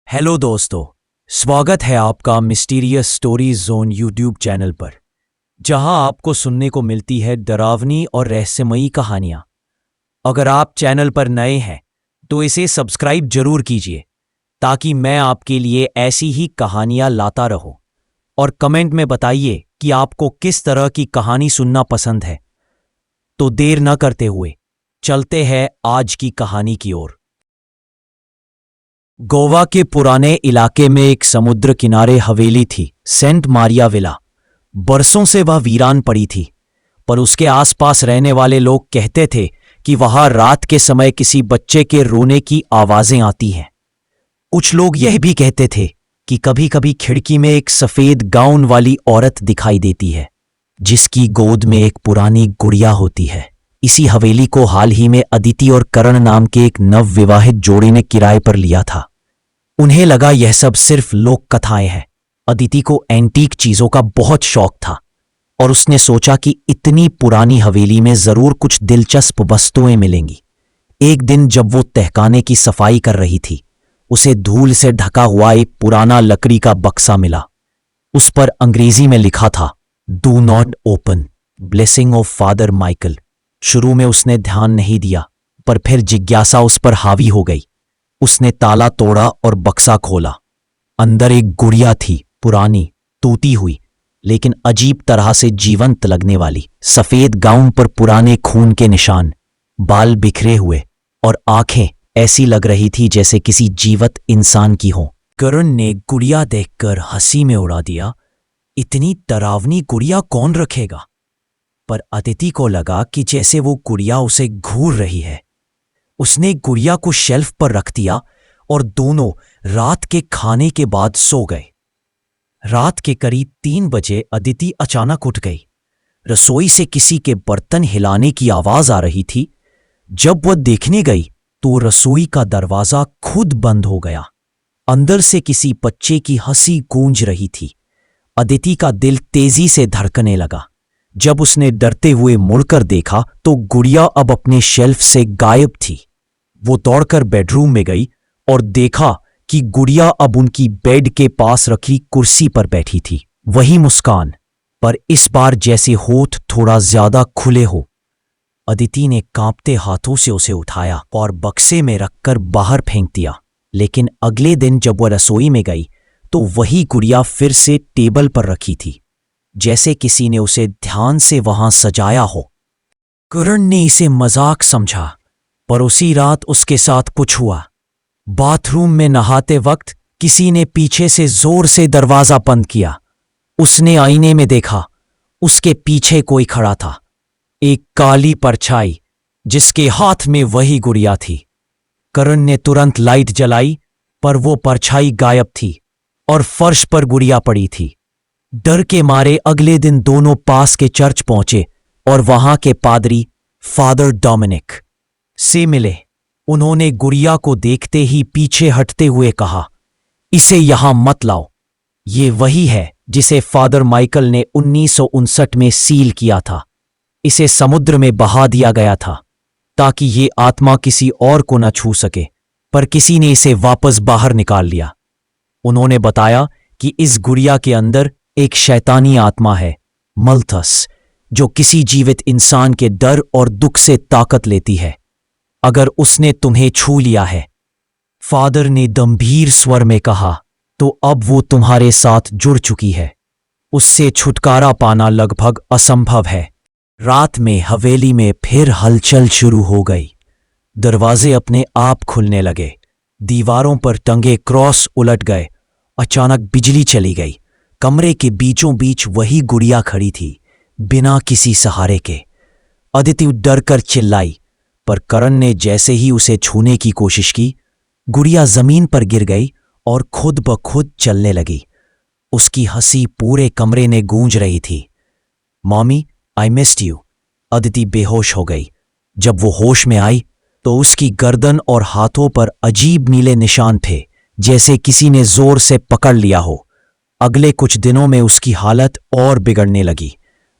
Hello दोस्तों, स्वागत है आपका mysterious stories zone YouTube channel पर, जहां आपको सुनने को मिलती है डरावनी और रहस्यमयी कहानियां। अगर आप चैनल पर नए हैं तो इसे सब्सक्राइब जरूर कीजिए ताकि मैं आपके लिए ऐसी ही कहानियां लाता रहूं। और कमेंट में बताइए कि आपको किस तरह की कहानी सुनना पसंद है। तो देर न करते हुए चलते हैं आज की कहानी की ओर। गोवा के पुराने इलाके में एक समुद्र किनारे हवेली थी, सेंट मारिया विला। बरसों से वह वीरान पड़ी थी, पर उसके आसपास रहने वाले लोग कहते थे कि वहां रात के समय किसी बच्चे के रोने की आवाजें आती हैं। कुछ लोग यह भी कहते थे कि कभी कभी खिड़की में एक सफेद गाउन वाली औरत दिखाई देती है, जिसकी गोद में एक पुरानी गुड़िया होती है। इसी हवेली को हाल ही में अदिति और करण नाम के एक नवविवाहित जोड़े ने किराए पर लिया था। उन्हें लगा यह सब सिर्फ लोक कथाएं हैं। अदिति को एंटीक चीजों का बहुत शौक था और उसने सोचा कि इतनी पुरानी हवेली में जरूर कुछ दिलचस्प वस्तुएं मिलेंगी। एक दिन जब वो तहखाने की सफाई कर रही थी, उसे धूल से ढका हुआ एक पुराना लकड़ी का बक्सा मिला। उस पर अंग्रेजी में लिखा था, do not open, blessing of father Michael. शुरू में उसने ध्यान नहीं दिया, पर फिर जिज्ञासा उस पर हावी हो गई। उसने ताला तोड़ा और बक्सा खोला। अंदर एक गुड़िया थी, पुरानी, टूटी हुई, लेकिन अजीब तरह से जीवंत लगने वाली। सफेद गाउन पर पुराने खून के निशान, बाल बिखरे हुए और आंखें ऐसी लग रही थी जैसे किसी जीवत इंसान की हों। करण ने गुड़िया देखकर हंसी में उड़ा दिया। इतनी डरावनी गुड़िया कौन रखेगा? पर अदिति को लगा कि जैसे वो गुड़िया उसे घूर रही है। उसने गुड़िया को शेल्फ पर रख दिया और दोनों रात के खाने के बाद सो गए। रात के करीब 3 बजे अदिति अचानक उठ गई। रसोई से किसी के बर्तन हिलाने की आवाज आ रही थी। जब वह देखने गई तो रसोई का दरवाजा खुद बंद हो गया। अंदर से किसी बच्चे की हंसी गूंज रही थी। अदिति का दिल तेजी से धड़कने लगा। जब उसने डरते हुए मुड़कर देखा तो गुड़िया अब अपने शेल्फ से गायब थी। वो दौड़कर बेडरूम में गई और देखा कि गुड़िया अब उनकी बेड के पास रखी कुर्सी पर बैठी थी। वही मुस्कान, पर इस बार जैसे होठ थोड़ा ज्यादा खुले हो। अदिति ने कांपते हाथों से उसे उठाया और बक्से में रखकर बाहर फेंक दिया। लेकिन अगले दिन जब वह रसोई में गई तो वही गुड़िया फिर से टेबल पर रखी थी, जैसे किसी ने उसे ध्यान से वहां सजाया हो। करण ने इसे मजाक समझा, पर उसी रात उसके साथ कुछ हुआ। बाथरूम में नहाते वक्त किसी ने पीछे से जोर से दरवाजा बंद किया। उसने आईने में देखा, उसके पीछे कोई खड़ा था, एक काली परछाई जिसके हाथ में वही गुड़िया थी। करण ने तुरंत लाइट जलाई, पर वो परछाई गायब थी और फर्श पर गुड़िया पड़ी थी। डर के मारे अगले दिन दोनों पास के चर्च पहुंचे और वहां के पादरी फादर डोमिनिक से मिले। उन्होंने गुड़िया को देखते ही पीछे हटते हुए कहा, इसे यहां मत लाओ। ये वही है जिसे फादर माइकल ने 1959 में सील किया था। इसे समुद्र में बहा दिया गया था ताकि ये आत्मा किसी और को न छू सके, पर किसी ने इसे वापस बाहर निकाल लिया। उन्होंने बताया कि इस गुड़िया के अंदर एक शैतानी आत्मा है, मल्थस, जो किसी जीवित इंसान के डर और दुख से ताकत लेती है अगर उसने तुम्हें छू लिया है। फादर ने गंभीर स्वर में कहा, तो अब वो तुम्हारे साथ जुड़ चुकी है। उससे छुटकारा पाना लगभग असंभव है। रात में हवेली में फिर हलचल शुरू हो गई। दरवाजे अपने आप खुलने लगे, दीवारों पर टंगे क्रॉस उलट गए। अचानक बिजली चली गई। कमरे के बीचों बीच वही गुड़िया खड़ी थी, बिना किसी सहारे के। अदिति डरकर चिल्लाई, पर करण ने जैसे ही उसे छूने की कोशिश की, गुड़िया जमीन पर गिर गई और खुद ब खुद चलने लगी। उसकी हंसी पूरे कमरे में गूंज रही थी। Mommy, I missed you. Aditi बेहोश हो गई। जब वो होश में आई तो उसकी गर्दन और हाथों पर अजीब नीले निशान थे, जैसे किसी ने जोर से पकड़ लिया हो। अगले कुछ दिनों में उसकी हालत और बिगड़ने लगी।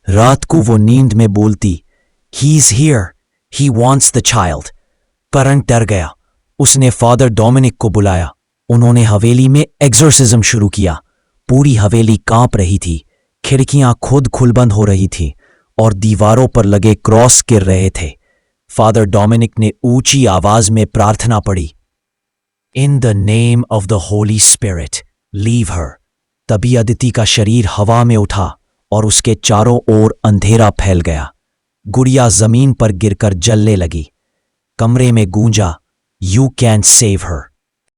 रात को वो नींद में बोलती, he is here, he wants the child. Karan डर गया। उसने फादर डोमिनिक को बुलाया उन्होंने हवेली में एक्सोर्सिज्म शुरू किया। पूरी हवेली कांप रही थी, खिड़कियां खुद खुल बंद हो रही थी और दीवारों पर लगे क्रॉस गिर रहे थे। फादर डोमिनिक ने ऊंची आवाज में प्रार्थना पढ़ी, in the name of the Holi spirit leave her. तभी अदिति का शरीर हवा में उठा और उसके चारों ओर अंधेरा फैल गया। गुड़िया जमीन पर गिरकर जलने लगी। कमरे में गूंजा, यू कैन सेव हर।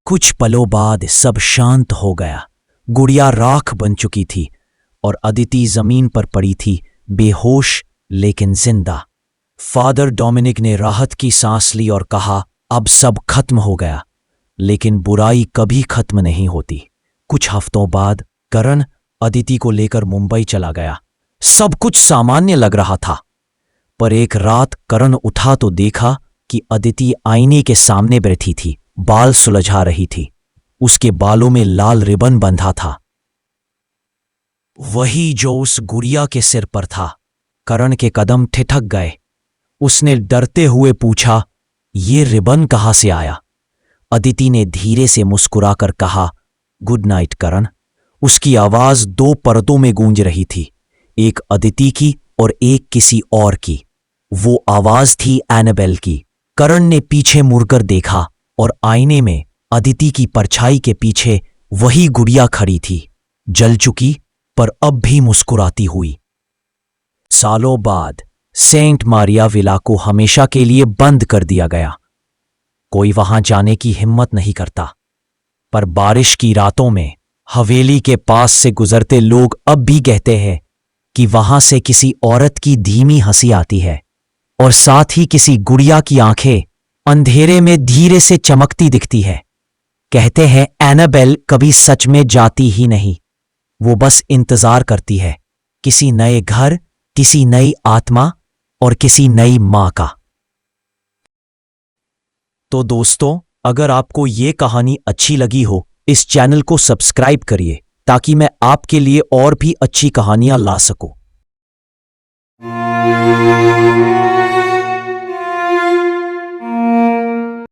कुछ पलों बाद सब शांत हो गया। गुड़िया राख बन चुकी थी और अदिति जमीन पर पड़ी थी, बेहोश लेकिन जिंदा। फादर डोमिनिक ने राहत की सांस ली और कहा, अब सब खत्म हो गया। लेकिन बुराई कभी खत्म नहीं होती। कुछ हफ्तों बाद करण अदिति को लेकर मुंबई चला गया। सब कुछ सामान्य लग रहा था, पर एक रात करण उठा तो देखा कि अदिति आईने के सामने बैठी थी, बाल सुलझा रही थी। उसके बालों में लाल रिबन बंधा था, वही जो उस गुड़िया के सिर पर था। करण के कदम ठिठक गए। उसने डरते हुए पूछा, ये रिबन कहां से आया? अदिति ने धीरे से मुस्कुराकर कहा, गुड नाइट करण। उसकी आवाज दो परतों में गूंज रही थी, एक अदिति की और एक किसी और की। वो आवाज थी एनाबेल की। करण ने पीछे मुड़कर देखा और आईने में अदिति की परछाई के पीछे वही गुड़िया खड़ी थी, जल चुकी पर अब भी मुस्कुराती हुई। सालों बाद सेंट मारिया विला को हमेशा के लिए बंद कर दिया गया। कोई वहां जाने की हिम्मत नहीं करता, पर बारिश की रातों में हवेली के पास से गुजरते लोग अब भी कहते हैं कि वहां से किसी औरत की धीमी हंसी आती है और साथ ही किसी गुड़िया की आंखें अंधेरे में धीरे से चमकती दिखती है। कहते हैं एनाबेल कभी सच में जाती ही नहीं, वो बस इंतजार करती है किसी नए घर, किसी नई आत्मा और किसी नई मां का। तो दोस्तों, अगर आपको ये कहानी अच्छी लगी हो, इस चैनल को सब्सक्राइब करिए ताकि मैं आपके लिए और भी अच्छी कहानियां ला सकूं।